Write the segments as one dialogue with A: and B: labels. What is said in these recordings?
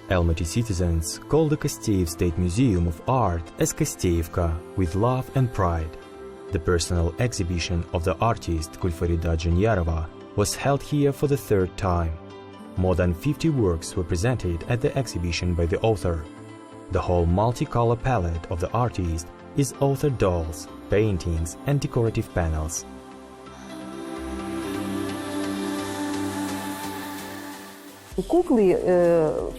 A: Almaty citizens call the Kasteyev State Museum of Art as KASTEYEVKA with love and pride. The personal exhibition of the artist Gulfarida Dzhaniyarova was held here for the third time. More than 50 works were presented at the exhibition by the author. The whole multicolor palette of the artist is authored dolls, paintings and decorative panels.
B: Куклы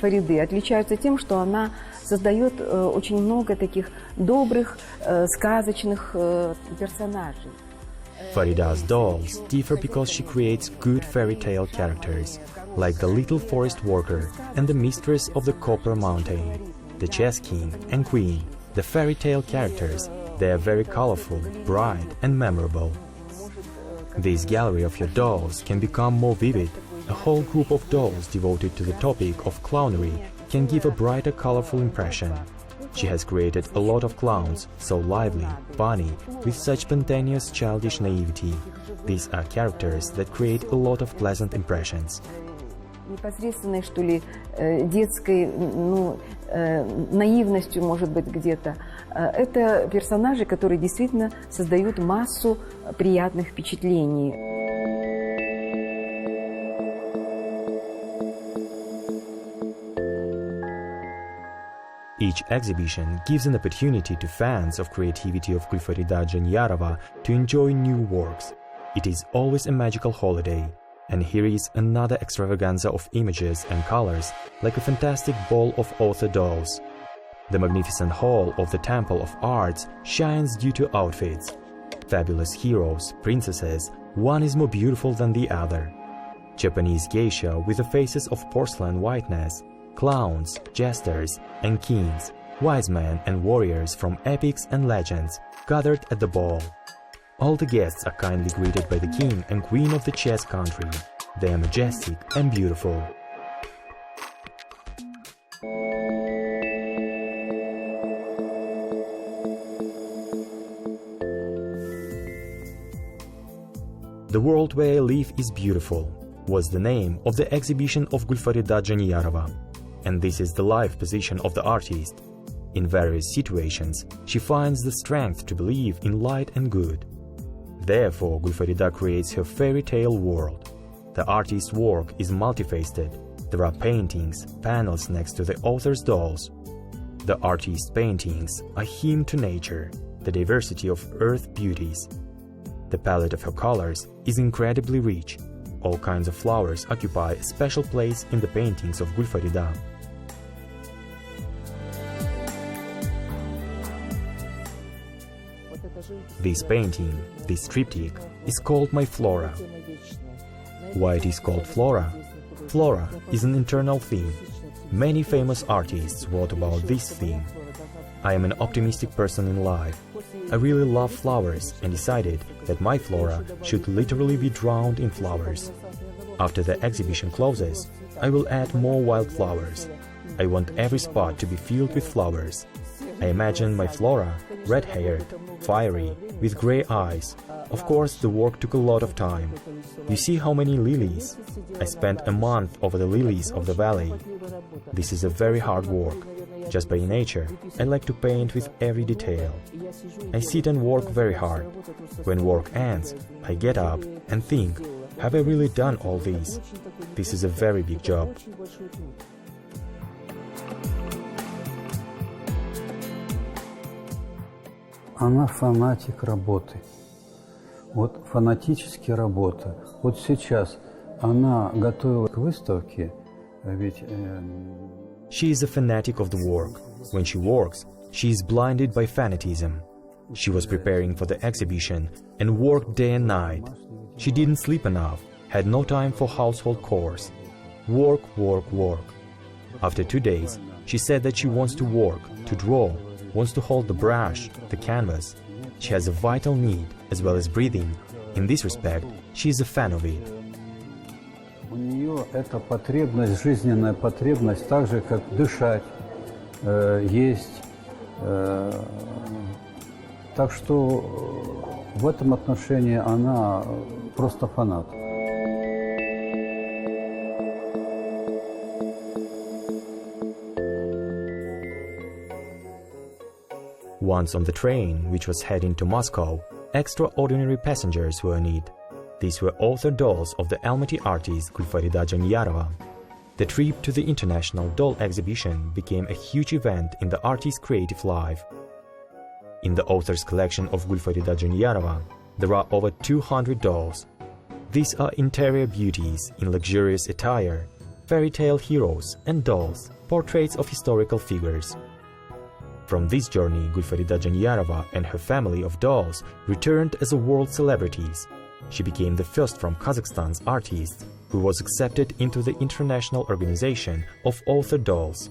B: Фариды отличаются тем, что она создает очень много таких добрых, сказочных персонажей.
A: Farida's dolls differ because she creates good fairy tale characters, like the little forest worker and the mistress of the copper mountain, the chess king and queen. The fairy tale characters, they are very colorful, bright and memorable. This gallery of your dolls can become more vivid. A whole group of dolls devoted to the topic of clownery can give a brighter, colorful impression. She has created a lot of clowns, so lively, funny, with such spontaneous childish naivety. These are characters that create a lot of pleasant impressions.
B: Непосредственной, что ли, детской, наивностью, может быть, где-то. Это персонажи, которые действительно создают массу приятных впечатлений.
A: Each exhibition gives an opportunity to fans of creativity of Gulfarida Djaniyarova to enjoy new works. It is always a magical holiday, and here is another extravaganza of images and colors, like a fantastic ball of author dolls. The magnificent hall of the Temple of Arts shines due to outfits. Fabulous heroes, princesses, one is more beautiful than the other. Japanese geisha with the faces of porcelain whiteness, clowns, jesters, and kings, wise men and warriors from epics and legends gathered at the ball. All the guests are kindly greeted by the king and queen of the chess country. They are majestic and beautiful. The world where I live is beautiful was the name of the exhibition of Gulfarida Djaniyarova. And this is the life position of the artist. In various situations, she finds the strength to believe in light and good. Therefore, Gulfarida creates her fairy tale world. The artist's work is multifaceted. There are paintings, panels next to the author's dolls. The artist's paintings are hymn to nature, the diversity of earth beauties. The palette of her colors is incredibly rich. All kinds of flowers occupy a special place in the paintings of Gulfarida. This painting, this triptych, is called My Flora. Why it is called Flora? Flora is an internal theme. Many famous artists wrote about this theme. I am an optimistic person in life. I really love flowers and decided that my flora should literally be drowned in flowers. After the exhibition closes, I will add more wildflowers. I want every spot to be filled with flowers. I imagine my flora red-haired, fiery, with grey eyes. Of course, the work took a lot of time. You see how many lilies? I spent a month over the lilies of the valley. This is a very hard work. Just by nature, I like to paint with every detail. I sit and work very hard. When work ends, I get up and think, have I really done all this? This is a very big job.
C: Она фанатик работы. Вот фанатически работа. Вот сейчас она готовила к выставке, ведь...
A: She is a fanatic of the work. When she works, she is blinded by fanatism. She was preparing for the exhibition and worked day and night. She didn't sleep enough, had no time for household chores. Work, work, work. After 2 days, she said that she wants to work, to draw, wants to hold the brush, the canvas. She has a vital need, as well as breathing. In this respect, she is a fan of it.
C: У нее эта потребность, жизненная потребность, так же, как дышать, есть. Так что в этом отношении она просто фанат.
A: Once on the train, which was heading to Moscow, extraordinary passengers were in it. These were author dolls of the Almaty artist Gulfarida Dzhaniyarova. The trip to the International Doll Exhibition became a huge event in the artist's creative life. In the author's collection of Gulfarida Djaniyarova, there are over 200 dolls. These are interior beauties in luxurious attire, fairy tale heroes and dolls, portraits of historical figures. From this journey, Gulfarida Djaniyarova and her family of dolls returned as world celebrities. She became the first from Kazakhstan's artists who was accepted into the International Organization of Author Dolls.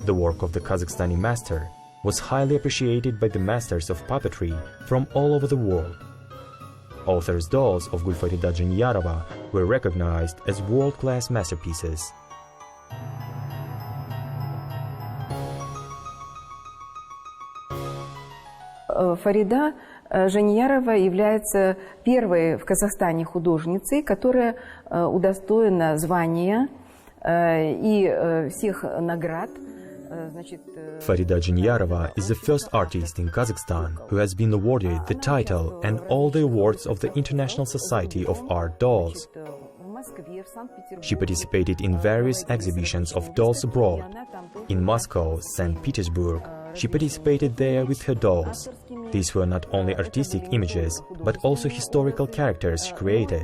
A: The work of the Kazakhstani master was highly appreciated by the masters of puppetry from all over the world. Author's dolls of Gulfarida Djaniyarova were recognized as world-class masterpieces.
B: Фарида Dzhaniyarova является первой в Казахстане художницей, которая удостоена звания и всех наград.
A: Farida Djaniyarova is the first artist in Kazakhstan who has been awarded the title and all the awards of the International Society of Art Dolls. She participated in various exhibitions of dolls abroad. In Moscow, St. Petersburg, she participated there with her dolls. These were not only artistic images, but also historical characters she created.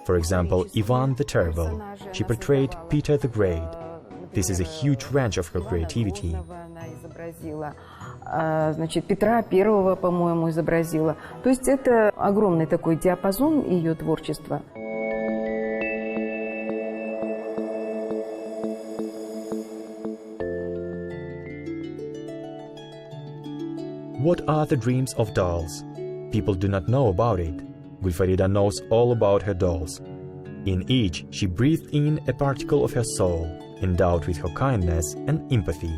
A: For example, Ivan the Terrible. She portrayed Peter the Great. This is a huge range of her creativity.
B: Значит, Петра Первого, по-моему, изобразила. То есть это огромный такой диапазон ее творчества.
A: What are the dreams of dolls? People do not know about it. Gulfarida knows all about her dolls. In each, she breathed in a particle of her soul, endowed with her kindness and empathy.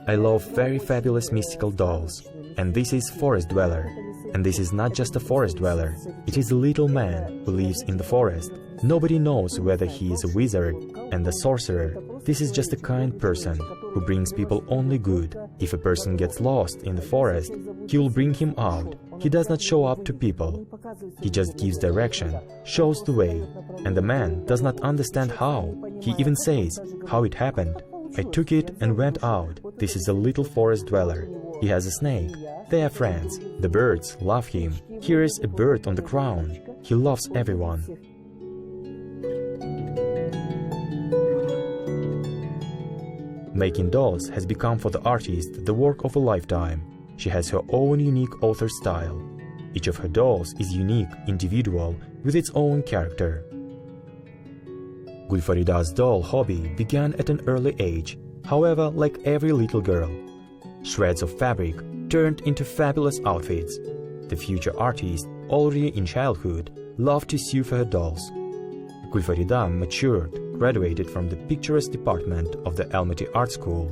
A: I love very fabulous mystical dolls, and this is Forest Dweller. And this is not just a forest dweller, it is a little man who lives in the forest. Nobody knows whether he is a wizard and a sorcerer. This is just a kind person who brings people only good. If a person gets lost in the forest, he will bring him out. He does not show up to people. He just gives direction, shows the way, and the man does not understand how. He even says how it happened. I took it and went out. This is a little forest dweller. He has a snake. They are friends. The birds love him. Here is a bird on the crown. He loves everyone. Making dolls has become for the artist the work of a lifetime. She has her own unique author style. Each of her dolls is unique, individual, with its own character. Gulfarida's doll hobby began at an early age, however, like every little girl. Shreds of fabric turned into fabulous outfits. The future artist, already in childhood, loved to sew for her dolls. Gulfarida matured, graduated from the picturesque department of the Almaty Art School,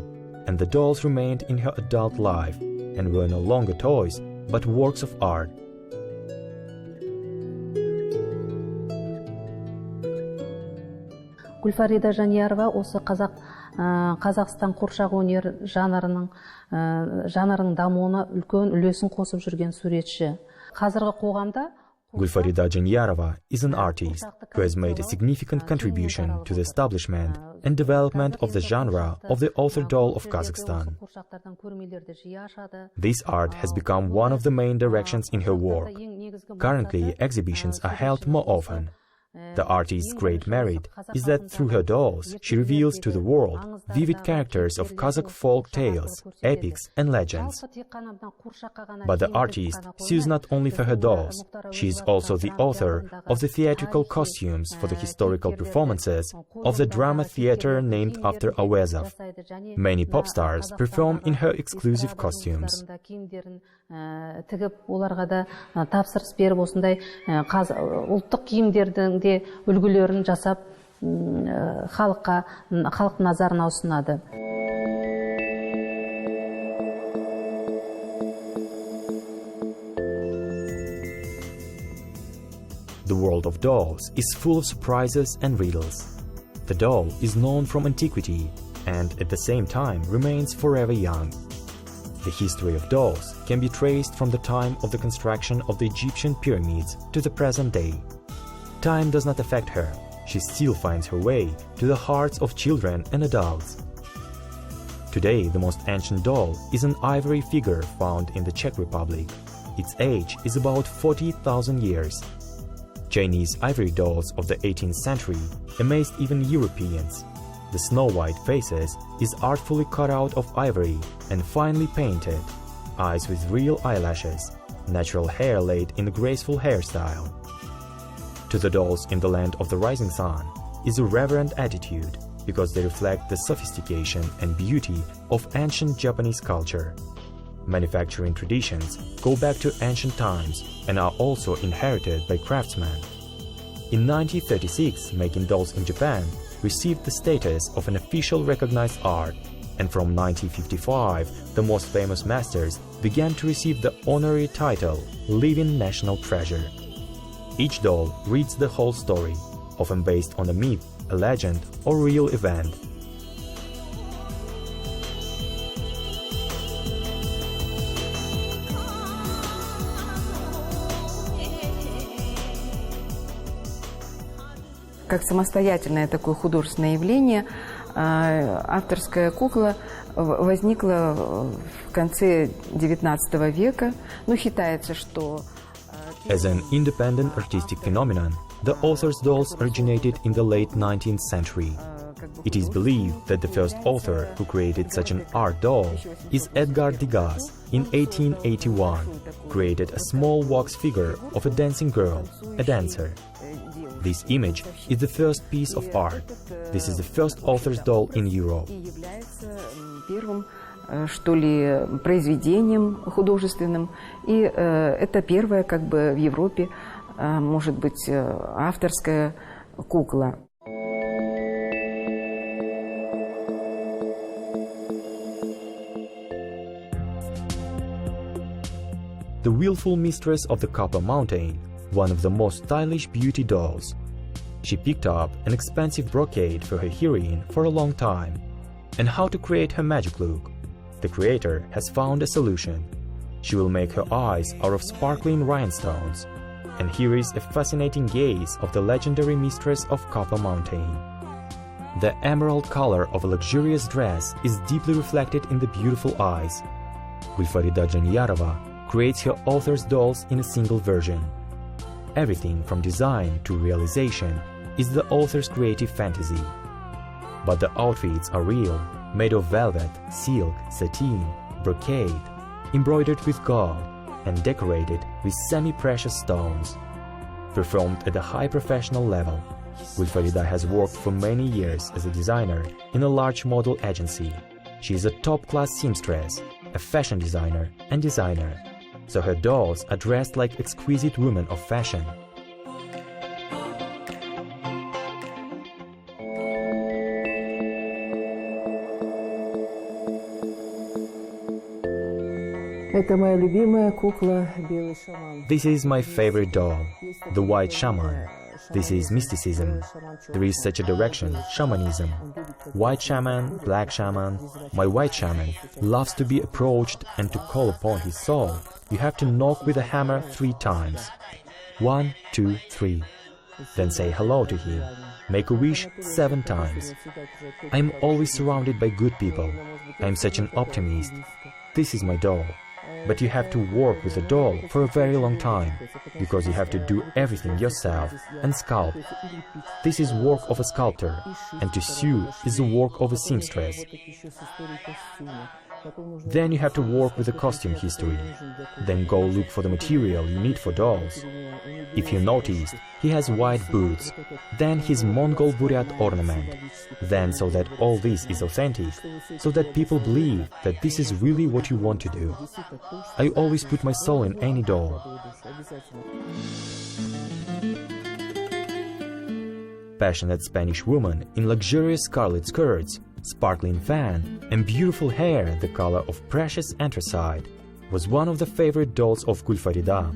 A: and the dolls remained in her adult life and were no longer toys, but works of art.
D: Gulfarida Djaniyarova осы Қазақстан қоршақ өнер жанрының дамуына үлкен үлесін қосып жүрген суретші. Қазіргі қоғамда
A: Gulfarida Djaniyarova is an artist who has made a significant contribution to the establishment and development of the genre of the author doll of Kazakhstan. This art has become one of the main directions in her work. Currently, exhibitions are held more often. The artist's great merit is that through her dolls, she reveals to the world vivid characters of Kazakh folk tales, epics and legends. But the artist sews not only for her dolls, she is also the author of the theatrical costumes for the historical performances of the drama theater named after Avezov. Many pop stars perform in her exclusive costumes.
D: Тігіп, оларға да тапсырыс беріп осындай ұлттық киімдердің де үлгілерін жасап халық назарына ұсынады.
A: The world of dolls is full of surprises and riddles. The doll is known from antiquity and at the same time remains forever young. The history of dolls can be traced from the time of the construction of the Egyptian pyramids to the present day. Time does not affect her. She still finds her way to the hearts of children and adults. Today, the most ancient doll is an ivory figure found in the Czech Republic. Its age is about 40,000 years. Chinese ivory dolls of the 18th century amazed even Europeans. The snow-white faces is artfully cut out of ivory and finely painted, eyes with real eyelashes, natural hair laid in a graceful hairstyle. To the dolls in the land of the rising sun is a reverent attitude because they reflect the sophistication and beauty of ancient Japanese culture. Manufacturing traditions go back to ancient times and are also inherited by craftsmen. In 1936, making dolls in Japan received the status of an official recognized art, and from 1955, the most famous masters began to receive the honorary title Living National Treasure. Each doll reads the whole story, often based on a myth, a legend, or real event.
B: Как самостоятельное такое художественное явление, авторская кукла возникла в конце XIX века. Но считается, что...
A: As an independent artistic phenomenon, the author's dolls originated in the late 19th century. It is believed that the first author who created such an art doll is Edgar Degas in 1881, created a small wax figure of a dancing girl, a dancer. This image is the first piece of art. This is the first author's doll in Europe.
B: Первым, что ли, произведением художественным, и это первая, как бы, в Европе, может быть, авторская кукла.
A: The willful mistress of the Copper Mountain, one of the most stylish beauty dolls. She picked up an expensive brocade for her heroine for a long time. And how to create her magic look? The creator has found a solution. She will make her eyes out of sparkling rhinestones. And here is a fascinating gaze of the legendary mistress of Copper Mountain. The emerald color of a luxurious dress is deeply reflected in the beautiful eyes. Gulfarida Djaniyarova creates her author's dolls in a single version. Everything from design to realization is the author's creative fantasy. But the outfits are real, made of velvet, silk, satin, brocade, embroidered with gold, and decorated with semi-precious stones. Performed at a high professional level, Gulfarida has worked for many years as a designer in a large model agency. She is a top-class seamstress, a fashion designer and designer, so her dolls are dressed like exquisite women of fashion.
B: This
A: is my favorite doll, the white shaman. This is mysticism. There is such a direction, shamanism. White shaman, black shaman. My white shaman loves to be approached, and to call upon his soul, you have to knock with a hammer 3 times. 1, 2, 3. Then say hello to him. Make a wish 7 times. I am always surrounded by good people. I am such an optimist. This is my doll. But you have to work with a doll for a very long time, because you have to do everything yourself and sculpt. This is work of a sculptor, and to sew is the work of a seamstress. Then you have to work with the costume history. Then go look for the material you need for dolls. If you noticed, he has white boots, then his Mongol Buryat ornament. Then, so that all this is authentic, so that people believe that this is really what you want to do. I always put my soul in any doll. Passionate Spanish woman in luxurious scarlet skirts, sparkling fan, and beautiful hair the color of precious anthracite was one of the favorite dolls of Gulfarida.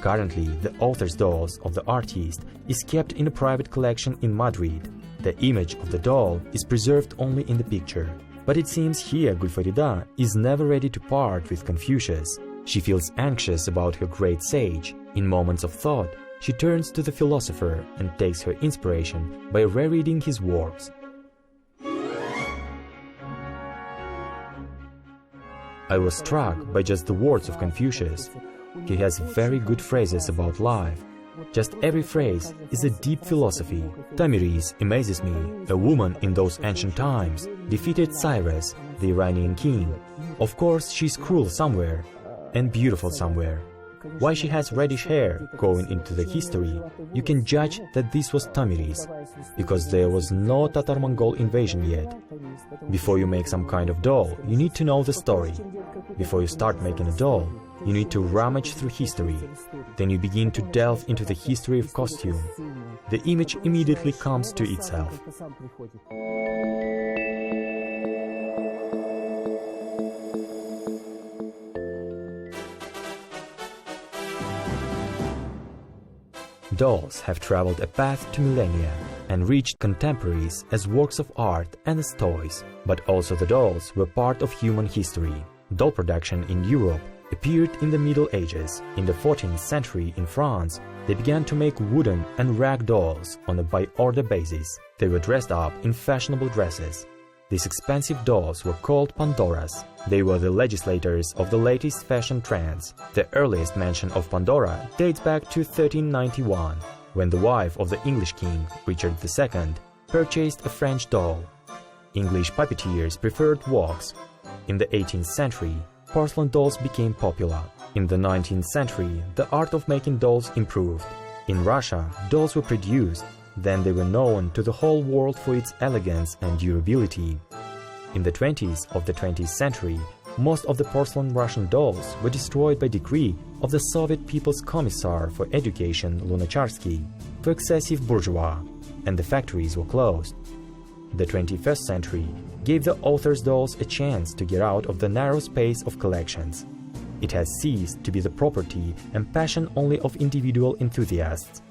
A: Currently, the author's dolls of the artist is kept in a private collection in Madrid. The image of the doll is preserved only in the picture. But it seems here Gulfarida is never ready to part with Confucius. She feels anxious about her great sage. In moments of thought, she turns to the philosopher and takes her inspiration by rereading his works. I was struck by just the words of Confucius. He has very good phrases about life. Just every phrase is a deep philosophy. Tamiris amazes me. A woman in those ancient times defeated Cyrus, the Iranian king. Of course, she's cruel somewhere and beautiful somewhere. Why she has reddish hair going into the history, you can judge that this was Tamiris, because there was no Tatar-Mongol invasion yet. Before you make some kind of doll, you need to know the story. Before you start making a doll, you need to rummage through history. Then you begin to delve into the history of costume. The image immediately comes to itself. Dolls have traveled a path to millennia and reached contemporaries as works of art and as toys, but also the dolls were part of human history. Doll production in Europe appeared in the Middle Ages. In the 14th century in France, they began to make wooden and rag dolls on a by-order basis. They were dressed up in fashionable dresses. These expensive dolls were called Pandoras. They were the legislators of the latest fashion trends. The earliest mention of Pandora dates back to 1391, when the wife of the English king, Richard II, purchased a French doll. English puppeteers preferred wax. In the 18th century, porcelain dolls became popular. In the 19th century, the art of making dolls improved. In Russia, dolls were produced. Then they were known to the whole world for its elegance and durability. In the 20s of the 20th century, most of the porcelain Russian dolls were destroyed by decree of the Soviet People's Commissar for Education Lunacharsky for excessive bourgeois, and the factories were closed. The 21st century gave the author's dolls a chance to get out of the narrow space of collections. It has ceased to be the property and passion only of individual enthusiasts.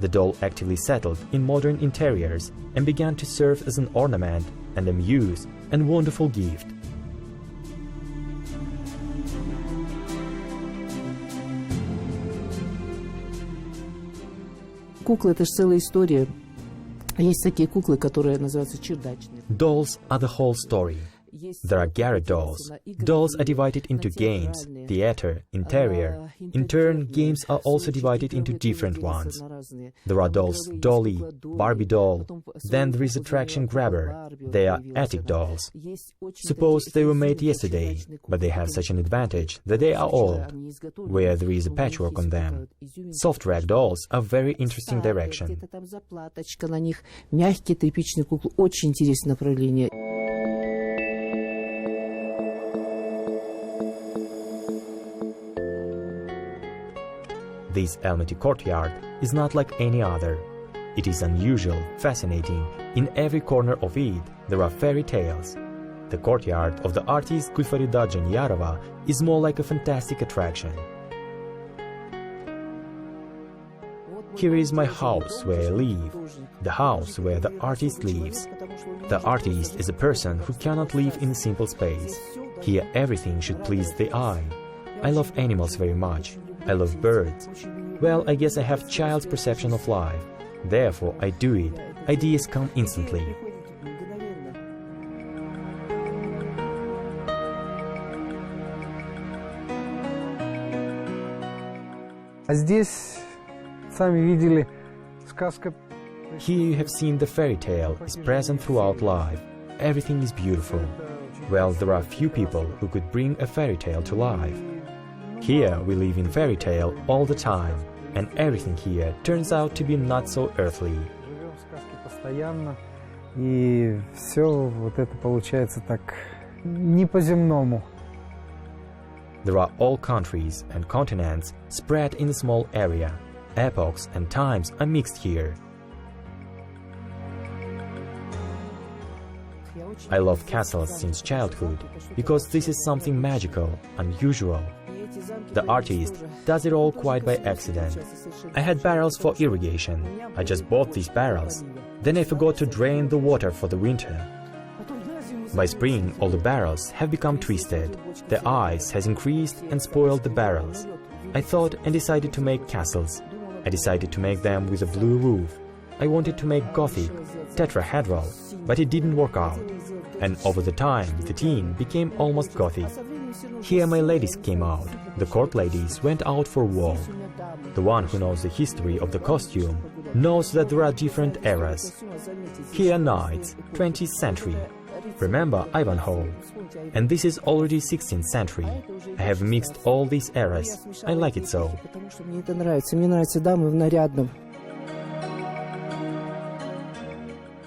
A: The doll actively settled in modern interiors and began to serve as an ornament and a muse and wonderful gift.
E: Куклы — это же целая история. Есть такие куклы, которые называются чердачные.
A: Dolls are the whole story. There are garret dolls. Dolls are divided into games, theater, interior. In turn, games are also divided into different ones. There are dolls Dolly, Barbie doll. Then there is attraction grabber. They are attic dolls. Suppose they were made yesterday, but they have such an advantage that they are old, where there is a patchwork on them. Soft rag dolls are very interesting direction.
E: Мягкие тряпичные куклы — очень интересное направление.
A: This Almaty courtyard is not like any other. It is unusual, fascinating. In every corner of it, there are fairy tales. The courtyard of the artist Gulfarida Djaniyarova is more like a fantastic attraction. Here is my house where I live, the house where the artist lives. The artist is a person who cannot live in a simple space. Here everything should please the eye. I love animals very much. I love birds. Well, I guess I have child's perception of life. Therefore, I do it. Ideas come instantly. Here you have seen the fairy tale is present throughout life. Everything is beautiful. Well, there are few people who could bring a fairy tale to life. Here we live in fairy tale all the time, and everything here turns out to be not so earthly.
F: И все вот это получается так не по-земному.
A: There are all countries and continents spread in a small area. Epochs and times are mixed here. I love castles since childhood, because this is something magical, unusual. The artist does it all quite by accident. I had barrels for irrigation. I just bought these barrels. Then I forgot to drain the water for the winter. By spring, all the barrels have become twisted. The ice has increased and spoiled the barrels. I thought and decided to make castles. I decided to make them with a blue roof. I wanted to make Gothic, tetrahedral, but it didn't work out. And over the time, the theme became almost Gothic. Here my ladies came out. The court ladies went out for a walk. The one who knows the history of the costume knows that there are different eras. Here knights, 20th century. Remember Ivanhoe? And this is already 16th century. I have mixed all these eras. I like it so.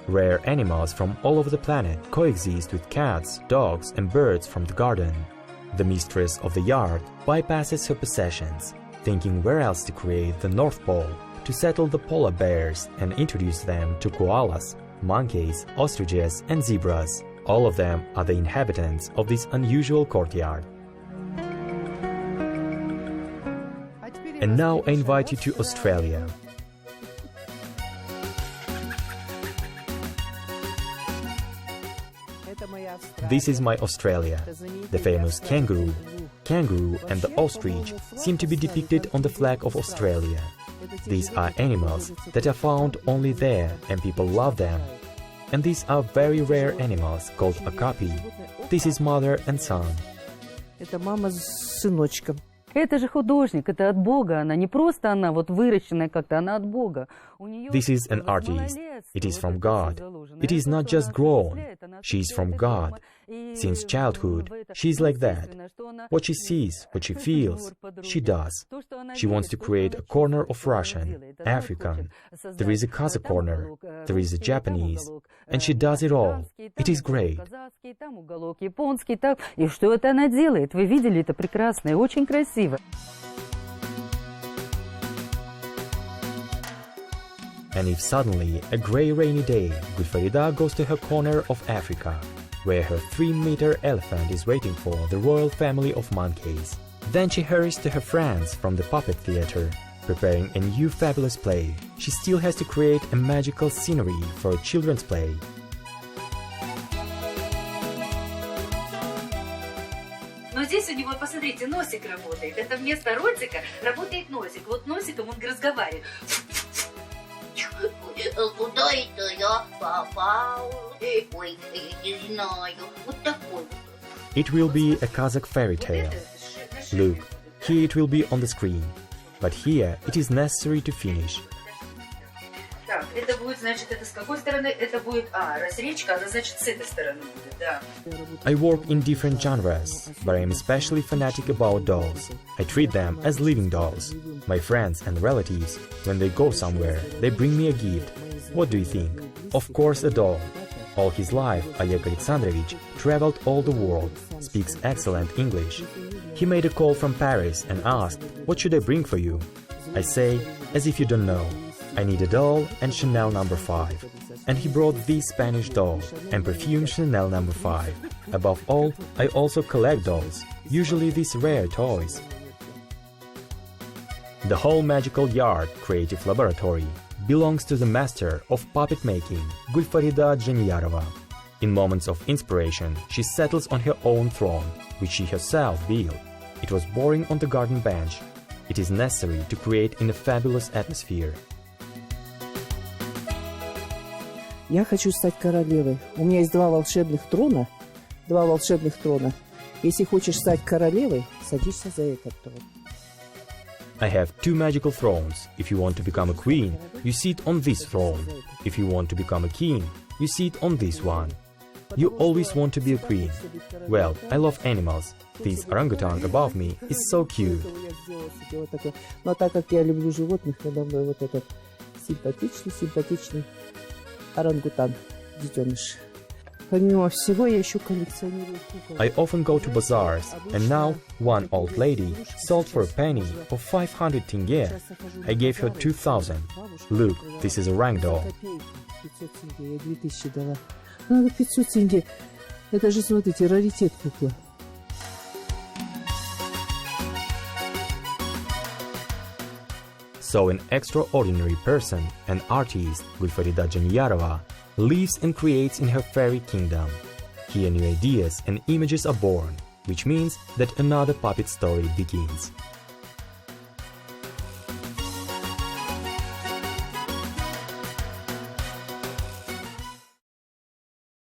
A: Rare animals from all over the planet coexist with cats, dogs and birds from the garden. The mistress of the yard bypasses her possessions, thinking where else to create the North Pole, to settle the polar bears and introduce them to koalas, monkeys, ostriches and zebras. All of them are the inhabitants of this unusual courtyard. And now I invite you to Australia. This is my Australia. The famous kangaroo and the ostrich seem to be depicted on the flag of Australia. These are animals that are found only there and people love them. And these are very rare animals called okapi. This is mother and son.
B: Это же художник, это от Бога, она не просто она вот выращенная как-то, она от Бога.
A: This is an artist. It is from God. It is not just grown. She is from God. Since childhood, she is like that. What she sees, what she feels, she does. She wants to create a corner of Russian, African. There is a Kazakh corner. There is a Japanese. And she does it all. It is great.
B: И что это она делает? Вы видели, это прекрасно и очень красиво.
A: And if suddenly, a grey rainy day, Gulfarida goes to her corner of Africa, where her 3-meter elephant is waiting for the royal family of monkeys. Then she hurries to her friends from the puppet theater, preparing a new fabulous play. She still has to create a magical scenery for a children's play.
G: Но здесь у него, посмотрите, носик работает. Это вместо ротика работает носик. Вот носиком он разговаривает. Куда это я попал? Ой, не знаю. Вот такой вот.
A: It will be a Kazakh fairy tale. Look, here it will be on the screen. But here it is necessary to finish.
G: Так, это будет, значит, это с какой стороны? Это будет, раз речка, она, значит, с этой стороны будет, да.
A: I work in different genres, but I am especially fanatic about dolls. I treat them as living dolls. My friends and relatives, when they go somewhere, they bring me a gift. What do you think? Of course, a doll. All his life, Oleg Alexandrovich traveled all the world, speaks excellent English. He made a call from Paris and asked, "What should I bring for you?" I say, as if you don't know, "I need a doll and Chanel No. 5. And he brought this Spanish doll and perfume Chanel No. 5. Above all, I also collect dolls, usually these rare toys. The whole magical yard creative laboratory belongs to the master of puppet making, Gulfarida Djaniyarova. In moments of inspiration, she settles on her own throne, which she herself built. It was boring on the garden bench. It is necessary to create in a fabulous atmosphere.
E: Я хочу стать королевой. У меня есть два волшебных трона. Если хочешь стать королевой, садишься за этот трон.
A: I have 2 magical thrones. If you want to become a queen, you sit on this throne. If you want to become a king, you sit on this one. You always want to be a queen. Well, I love animals. This orangutan above me is so cute.
E: Но так как я люблю животных, надо мной вот этот симпатичный орангутан, детеныш. Помимо всего, я еще коллекционирую кукол.
A: I often go to bazaars, and now one old lady sold for a penny for 500 tenge. I gave her 2,000. Look, this is a rang doll.
E: 500 тенге, я 2000 дала. Ну, 500 тенге. Это же, смотрите, раритет кукла.
A: So an extraordinary person, an artist, Gulfarida Dzhaniyarova, lives and creates in her fairy kingdom. Here new ideas and images are born, which means that another puppet story begins.